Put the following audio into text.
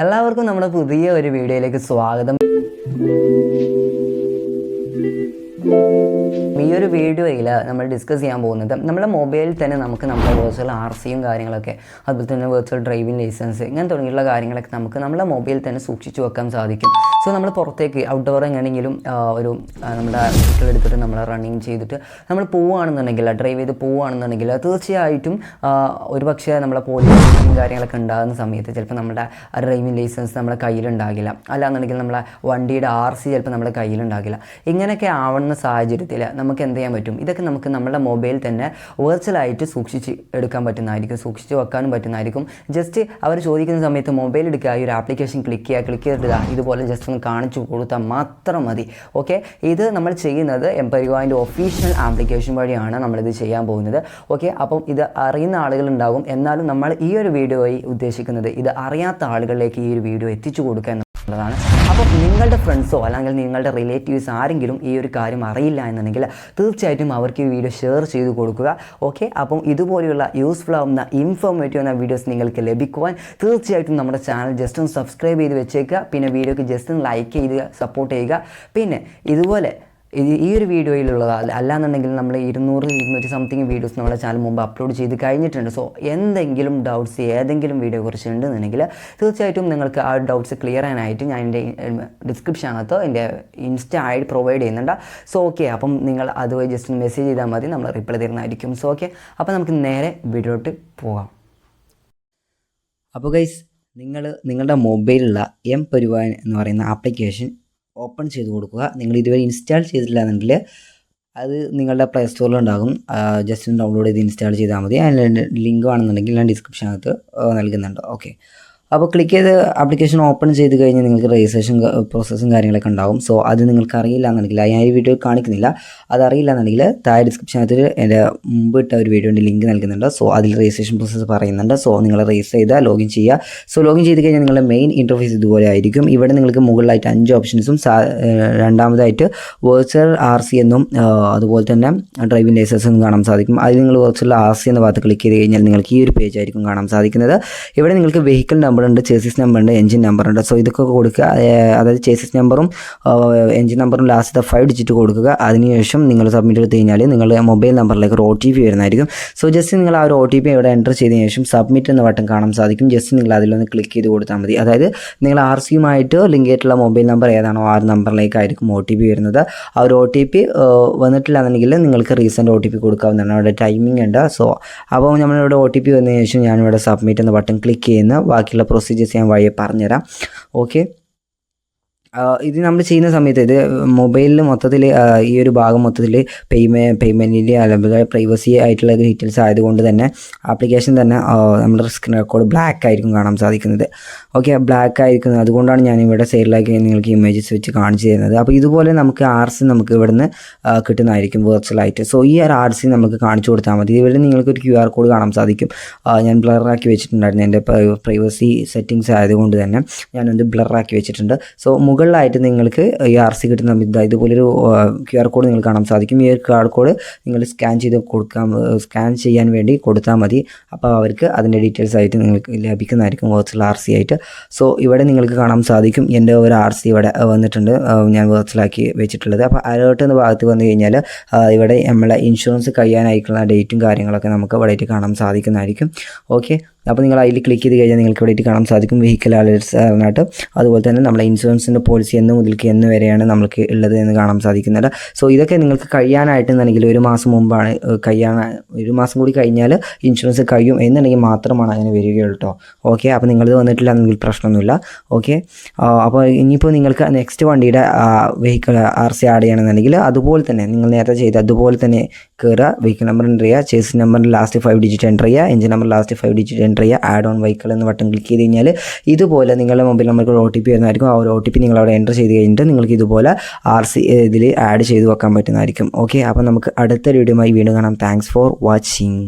എല്ലാവർക്കും നമ്മുടെ പുതിയ ഒരു വീഡിയോയിലേക്ക് സ്വാഗതം. ഈ ഒരു വീഡിയോയിൽ നമ്മൾ ഡിസ്കസ് ചെയ്യാൻ പോകുന്നത് നമ്മുടെ മൊബൈലിൽ തന്നെ നമുക്ക് നമ്മുടെ വെർച്വൽ RCയും കാര്യങ്ങളൊക്കെ, അതുപോലെ തന്നെ വെർച്വൽ ഡ്രൈവിംഗ് ലൈസൻസ്, ഇങ്ങനെ തുടങ്ങിയുള്ള കാര്യങ്ങളൊക്കെ നമുക്ക് നമ്മുടെ മൊബൈലിൽ തന്നെ സൂക്ഷിച്ചു വെക്കാൻ സാധിക്കും. സോ നമ്മൾ പുറത്തേക്ക് ഔട്ട്ഡോർ എങ്ങനെയെങ്കിലും ഒരു നമ്മുടെ വെഹിക്കിൾ എടുത്തിട്ട് നമ്മൾ റണ്ണിങ് ചെയ്തിട്ട് നമ്മൾ പോവുകയാണെന്നുണ്ടെങ്കിൽ, ഡ്രൈവ് ചെയ്ത് പോവുകയാണെന്നുണ്ടെങ്കിൽ തീർച്ചയായിട്ടും ഒരു പക്ഷേ നമ്മളെ പോലീസും കാര്യങ്ങളൊക്കെ ഉണ്ടാകുന്ന സമയത്ത് ചിലപ്പോൾ നമ്മുടെ ഡ്രൈവിംഗ് ലൈസൻസ് നമ്മുടെ കയ്യിലുണ്ടാകില്ല, അല്ലാന്നുണ്ടെങ്കിൽ നമ്മളെ വണ്ടിയുടെ RC ചിലപ്പോൾ നമ്മുടെ കയ്യിലുണ്ടാകില്ല. ഇങ്ങനെയൊക്കെ ആവുന്ന സാഹചര്യത്തിൽ നമുക്ക് എന്ത് ചെയ്യാൻ പറ്റും? ഇതൊക്കെ നമുക്ക് നമ്മുടെ മൊബൈൽ തന്നെ വെർച്വലായിട്ട് സൂക്ഷിച്ച് എടുക്കാൻ പറ്റുന്നതായിരിക്കും, സൂക്ഷിച്ച് വെക്കാനും പറ്റുന്നതായിരിക്കും. ജസ്റ്റ് അവർ ചോദിക്കുന്ന സമയത്ത് മൊബൈൽ എടുക്കുക, ഈ ഒരു ആപ്ലിക്കേഷൻ ക്ലിക്ക് ചെയ്തിട്ട് ഇതുപോലെ ജസ്റ്റ് ഒന്ന് കാണിച്ചു കൊടുത്താൽ മാത്രം മതി. ഓക്കെ, ഇത് നമ്മൾ ചെയ്യുന്നത് എംപരിവാൻ്റെ ഒഫീഷ്യൽ ആപ്ലിക്കേഷൻ വഴിയാണ് നമ്മളിത് ചെയ്യാൻ പോകുന്നത്. ഓക്കെ, അപ്പം ഇത് അറിയുന്ന ആളുകളുണ്ടാകും, എന്നാലും നമ്മൾ ഈ ഒരു വീഡിയോയിൽ ഉദ്ദേശിക്കുന്നത് ഇത് അറിയാത്ത ആളുകളിലേക്ക് ഈ ഒരു വീഡിയോ എത്തിച്ചു കൊടുക്കുക എന്നുള്ളതാണ്. അപ്പോൾ നിങ്ങളുടെ ഫ്രണ്ട്സോ അല്ലെങ്കിൽ നിങ്ങളുടെ റിലേറ്റീവ്സ് ആരെങ്കിലും ഈ ഒരു കാര്യം അറിയില്ല എന്നുണ്ടെങ്കിൽ തീർച്ചയായിട്ടും അവർക്ക് ഈ വീഡിയോ ഷെയർ ചെയ്ത് കൊടുക്കുക. ഓക്കെ, അപ്പം ഇതുപോലെയുള്ള യൂസ്ഫുൾ ആവുന്ന ഇൻഫോർമേറ്റീവ് എന്ന വീഡിയോസ് നിങ്ങൾക്ക് ലഭിക്കുവാൻ തീർച്ചയായിട്ടും നമ്മുടെ ചാനൽ ജസ്റ്റ് ഒന്ന് സബ്സ്ക്രൈബ് ചെയ്ത് വെച്ചേക്കുക. പിന്നെ വീഡിയോക്ക് ജസ്റ്റ് ഒന്ന് ലൈക്ക് ചെയ്ത് സപ്പോർട്ട് ചെയ്യുക. പിന്നെ ഇതുപോലെ ഈ ഒരു വീഡിയോയിലുള്ളത് അല്ലാന്നുണ്ടെങ്കിൽ നമ്മൾ 200 സംതിങ് വീഡിയോസ് നമ്മുടെ ചാനൽ മുമ്പ് അപ്ലോഡ് ചെയ്ത് കഴിഞ്ഞിട്ടുണ്ട്. സോ എന്തെങ്കിലും ഡൗട്ട്സ് ഏതെങ്കിലും വീഡിയോ കുറിച്ച് ഉണ്ടെന്നുണ്ടെങ്കിൽ തീർച്ചയായിട്ടും നിങ്ങൾക്ക് ആ ഡൗട്ട്സ് ക്ലിയർ ചെയ്യാനായിട്ട് ഞാൻ എൻ്റെ ഡിസ്ക്രിപ്ഷനകത്തോ എൻ്റെ ഇൻസ്റ്റ ID പ്രൊവൈഡ് ചെയ്യുന്നുണ്ട്. സോ ഓക്കെ, അപ്പം നിങ്ങൾ അതുവഴി ജസ്റ്റ് മെസ്സേജ് ചെയ്താൽ മതി, നമ്മൾ റിപ്ലൈ തരുന്നതായിരിക്കും. സോ ഓക്കെ, അപ്പോൾ നമുക്ക് നേരെ വീഡിയോട്ട് പോകാം. അപ്പോൾ ഗൈസ്, നിങ്ങളുടെ മൊബൈലിലുള്ള എംപരിവാൻ എന്ന് പറയുന്ന ആപ്ലിക്കേഷൻ ഓപ്പൺ ചെയ്ത് കൊടുക്കുക. നിങ്ങൾ ഇതുവരെ ഇൻസ്റ്റാൾ ചെയ്തിട്ടില്ല എന്നുണ്ടെങ്കിൽ അത് നിങ്ങളുടെ പ്ലേ സ്റ്റോറിലുണ്ടാകും. ജസ്റ്റ് ഡൗൺലോഡ് ചെയ്ത് ഇൻസ്റ്റാൾ ചെയ്താൽ മതി. അതിൻ്റെ ലിങ്ക് ആണെന്നുണ്ടെങ്കിൽ ഞാൻ ഡിസ്ക്രിപ്ഷനകത്ത് നൽകുന്നുണ്ട്. ഓക്കെ, അപ്പോൾ ക്ലിക്ക് ചെയ്ത് ആപ്ലിക്കേഷൻ ഓപ്പൺ ചെയ്ത് കഴിഞ്ഞാൽ നിങ്ങൾക്ക് രജിസ്ട്രേഷൻ പ്രോസസ്സും കാര്യങ്ങളൊക്കെ ഉണ്ടാകും. സോ അത് നിങ്ങൾക്ക് അറിയില്ല എന്നുണ്ടെങ്കിൽ, ഞാൻ ഈ വീഡിയോ കാണിക്കുന്നില്ല, അതറിയില്ല എന്നുണ്ടെങ്കിൽ താഴെ ഡിസ്ക്രിപ്ഷനകത്ത് എൻ്റെ മുമ്പ് ഇട്ട ഒരു വീഡിയോൻ്റെ ലിങ്ക് നൽകുന്നുണ്ട്. സോ അതിൽ രജിസ്ട്രേഷൻ പ്രോസസ്സ് പറയുന്നുണ്ട്. സോ നിങ്ങൾ രജിസ്റ്റർ ചെയ്താൽ ലോഗിൻ ചെയ്യുക. സോ ലോഗിൻ ചെയ്ത് കഴിഞ്ഞാൽ നിങ്ങളുടെ മെയിൻ ഇൻ്റർഫേസ് ഇതുപോലെ ആയിരിക്കും. ഇവിടെ നിങ്ങൾക്ക് മുകളിലായിട്ട് 5 ഓപ്ഷൻസും രണ്ടാമതായിട്ട് വെർച്വൽ RC എന്നും അതുപോലെ തന്നെ ഡ്രൈവിംഗ് ലൈസൻസ് എന്നും കാണാൻ സാധിക്കും. അതിൽ നിങ്ങൾ വെർച്വൽ RC എന്ന ഭാഗത്ത് ക്ലിക്ക് ചെയ്ത് കഴിഞ്ഞാൽ നിങ്ങൾക്ക് ഈ ഒരു പേജ് ആയിരിക്കും കാണാൻ സാധിക്കുന്നത്. ഇവിടെ നിങ്ങൾക്ക് വെഹിക്കിൾ നമ്പർ ഉണ്ട്, ചേസിസ് നമ്പർ ഉണ്ട്, എഞ്ചിൻ നമ്പർ ഉണ്ട്. സോ ഇതൊക്കെ കൊടുക്കുക. അതായത് ചേസിസ് നമ്പറും എഞ്ചിൻ നമ്പറും ലാസ്റ്റ് 5 ഡിജിറ്റ് കൊടുക്കുക. അതിനുശേഷം നിങ്ങൾ സബ്മിറ്റ് എടുത്ത് കഴിഞ്ഞാൽ നിങ്ങളുടെ മൊബൈൽ നമ്പറിലേക്ക് ഒരു OTP വരുന്നതായിരിക്കും. സോ ജസ്റ്റ് നിങ്ങൾ ആ ഒരു OTP ഇവിടെ എൻ്റർ ചെയ്തതിനു ശേഷം സബ്മിറ്റ് എന്ന ബട്ടൺ കാണാൻ സാധിക്കും. ജസ്റ്റ് നിങ്ങൾ അതിലൊന്ന് ക്ലിക്ക് ചെയ്ത് കൊടുത്താൽ മതി. അതായത് നിങ്ങൾ RCയുമായിട്ട് ലിങ്ക് ചെയ്തിട്ടുള്ള മൊബൈൽ നമ്പർ ഏതാണോ ആ നമ്പറിലേക്കായിരിക്കും OTP വരുന്നത്. ആ ഒരു OTP വന്നിട്ടില്ല എന്നുണ്ടെങ്കിൽ നിങ്ങൾക്ക് റീസെൻറ്റ് OTP കൊടുക്കാവുന്നതാണ്. അവിടെ ടൈമിംഗ് ഉണ്ട്. സോ അപ്പോൾ നമ്മളിവിടെ OTP വന്നതിന് ശേഷം ഞാനിവിടെ സബ്മിറ്റ് എന്ന ബട്ടൺ ക്ലിക്ക് ചെയ്യുന്ന ബാക്കിയുള്ള പ്രൊസീജിയേഴ്സ് ഞാൻ വഴിയെ പറഞ്ഞുതരാം. ഓക്കെ, ഇത് നമ്മൾ ചെയ്യുന്ന സമയത്ത് ഇത് മൊബൈലിൽ മൊത്തത്തിൽ ഈ ഒരു ഭാഗം മൊത്തത്തിൽ പേയ്മെൻറ്റിൻ്റെ അല്ലെങ്കിൽ പ്രൈവസി ആയിട്ടുള്ള ഡീറ്റെയിൽസ് ആയതുകൊണ്ട് തന്നെ ആപ്ലിക്കേഷൻ തന്നെ നമ്മുടെ സ്ക്രീൻ റെക്കോർഡ് ബ്ലാക്ക് ആയിരിക്കും കാണാൻ സാധിക്കുന്നത്. ഓക്കെ, ബ്ലാക്ക് ആയിരിക്കുന്നത് അതുകൊണ്ടാണ് ഞാനിവിടെ സൈഡിലാക്കി നിങ്ങൾക്ക് ഇമേജസ് വെച്ച് കാണിച്ചു തരുന്നത്. അപ്പോൾ ഇതുപോലെ നമുക്ക് RC നമുക്ക് ഇവിടുന്ന് കിട്ടുന്നതായിരിക്കും വെർച്വലായിട്ട്. സോ ഈ ഒരു RC നമുക്ക് കാണിച്ചു കൊടുത്താൽ മതി. ഇവിടെ നിങ്ങൾക്ക് ഒരു QR കോഡ് കാണാൻ സാധിക്കും. ഞാൻ ബ്ലറാക്കി വെച്ചിട്ടുണ്ടായിരുന്നു, എൻ്റെ പ്രൈവസി സെറ്റിങ്സ് ആയതുകൊണ്ട് തന്നെ ഞാനൊന്ന് ബ്ലറാക്കി വെച്ചിട്ടുണ്ട്. സോ മുകളിലായിട്ട് നിങ്ങൾക്ക് ഈ RC കിട്ടുന്ന ഇതുപോലൊരു QR കോഡ് നിങ്ങൾക്ക് കാണാൻ സാധിക്കും. ഈ ഒരു QR കോഡ് നിങ്ങൾ സ്കാൻ ചെയ്യാൻ വേണ്ടി കൊടുത്താൽ മതി. അപ്പോൾ അവർക്ക് അതിൻ്റെ ഡീറ്റെയിൽസ് ആയിട്ട് നിങ്ങൾക്ക് ലഭിക്കുന്നതായിരിക്കും വെർച്വൽ RC ആയിട്ട്. സോ ഇവിടെ നിങ്ങൾക്ക് കാണാൻ സാധിക്കും എൻ്റെ ഒരു RC ഇവിടെ വന്നിട്ടുണ്ട്, ഞാൻ വെർച്വലാക്കി വെച്ചിട്ടുള്ളത്. അപ്പോൾ അലേർട്ട് എന്ന ഭാഗത്ത് വന്നു കഴിഞ്ഞാൽ ഇവിടെ നമ്മളെ ഇൻഷുറൻസ് കഴിയാനായിട്ടുള്ള ഡേറ്റും കാര്യങ്ങളൊക്കെ നമുക്ക് ഇവിടെ കാണാൻ സാധിക്കുന്നതായിരിക്കും. ഓക്കെ, അപ്പോൾ നിങ്ങൾ അതിൽ ക്ലിക്ക് ചെയ്ത് കഴിഞ്ഞാൽ നിങ്ങൾക്ക് ഇവിടെ കാണാൻ സാധിക്കും വെഹിക്കിൾ അലേർട്ട്സ് പറഞ്ഞിട്ട്. അതുപോലെ തന്നെ നമ്മളെ ഇൻഷുറൻസിൻ്റെ പോളിസി എന്ന് മുതൽക്ക് എന്ന് വരെയാണ് നമുക്ക് ഉള്ളത് എന്ന് കാണാൻ സാധിക്കുന്നുണ്ട്. സോ ഇതൊക്കെ നിങ്ങൾക്ക് കഴിയാനായിട്ടെന്നുണ്ടെങ്കിൽ 1 മാസം മുമ്പാണ് ഒരു മാസം കൂടി കഴിഞ്ഞാൽ ഇൻഷുറൻസ് കഴിയും എന്നുണ്ടെങ്കിൽ മാത്രമാണ് അതിന് വരികയുള്ളൂ കേട്ടോ. ഓക്കെ, അപ്പോൾ നിങ്ങളിത് വന്നിട്ടില്ല എന്നെങ്കിൽ പ്രശ്നമൊന്നുമില്ല. ഓക്കെ, അപ്പോൾ ഇനിയിപ്പോൾ നിങ്ങൾക്ക് നെക്സ്റ്റ് വണ്ടിയുടെ വെഹിക്കിൾ RC ആഡ് ചെയ്യണമെന്നുണ്ടെങ്കിൽ അതുപോലെ തന്നെ നിങ്ങൾ നേരത്തെ ചെയ്ത് അതുപോലെ തന്നെ കയറുക, വെഹിക്കിൾ നമ്പർ എൻ്റർ ചെയ്യുക, ചേസിസ് നമ്പറിൻ്റെ ലാസ്റ്റ് 5 ഡിജിറ്റ് എൻ്റർ ചെയ്യുക, engine number last 5 digit enter ചെയ്യുക, ആഡ് ഓൺ വെഹിക്കിൾ എന്ന ബട്ടൺ ക്ലിക്ക് ചെയ്ത് കഴിഞ്ഞാൽ ഇതുപോലെ നിങ്ങളുടെ മൊബൈൽ നമ്പർക്ക് ഒരു OTP വരുന്നതായിരിക്കും. ആ ഒരു OTP നിങ്ങൾ അവിടെ എൻ്റർ ചെയ്ത് കഴിഞ്ഞിട്ട് നിങ്ങൾക്ക് ഇതുപോലെ RC ഇതിൽ ആഡ് ചെയ്ത് വെക്കാൻ പറ്റുന്നതായിരിക്കും. ഓക്കെ, അപ്പോൾ നമുക്ക് അടുത്ത വീഡിയോയുമായി വീണ്ടും കാണാം. Thanks for watching.